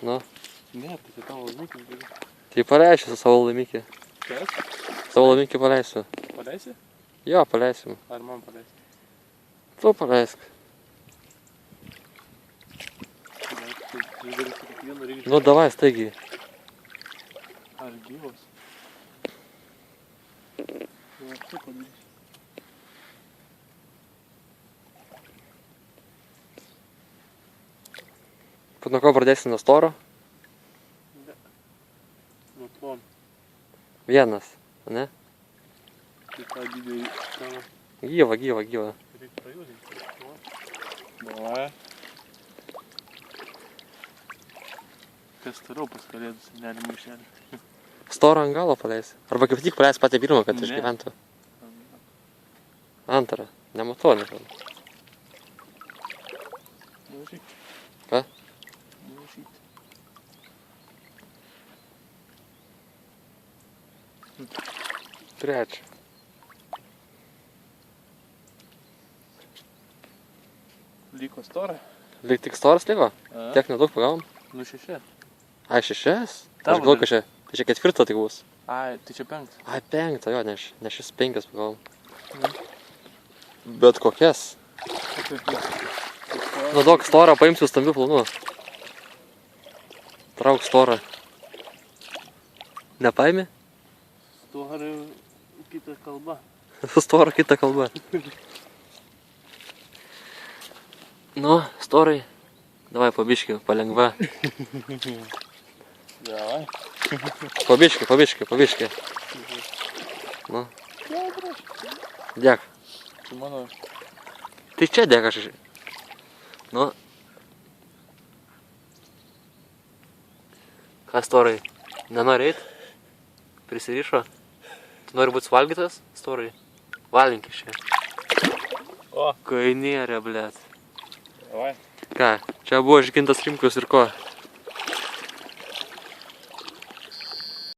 Nu. Ne, tai tavo laimikį. Tai paleisiu savo laimikį. Kas? Savo laimikį paleisiu. Paleisi? Jo, paleisim. Ar man paleisi? Tu paleisk. Nu, davai, staigiai. Ar gyvos? Nu, aš taip padarysiu. Nuo ko pradėsi, nuo storo? Ne. Nuo plon. Vienas, ne? Tai tą didįjį savo. Gyva, gyva, gyva. Reikia pajūdinti. Davai. Kas toliau pas kalėdus, nerimo išėlį. Storą ant galo paleisi. Arba kaip tik paleisi patį pirmą, kad Ne. išgyventų. Antrą. Nematau, nežinau. Nurašyk. Ką? Nurašyk. Trečią. Liko storą? Lyg tik storas liko? A. Tiek nedaug pagavom? Nu 6. Ai, 6? Tavo Aš galvoju, dar. kad čia. Tai čia ketvirta tik bus. Ai, tai čia 5. Ai, 5, jo, ne šis 5 pagavom. Bet kokias? Nu, daug storą paimsiu stambių planų. Trauk storą. Nepaimi? Storą kita kalba. Storą kitą kalbą. Nu, storai. Davai, pabiški, palengva. Davai. Pabiški, pabiški, pabiški. Nu. Dėk. Čia mano. Tai čia dėk aš. Nu. Ką storai? Nenori eit? Prisirišo? Tu nori būt suvalgytas, storai? Valink iš čia. O. Kainierė, blėt. Davai. Ką? Čia buvo Žygintas Rimkus ir ko?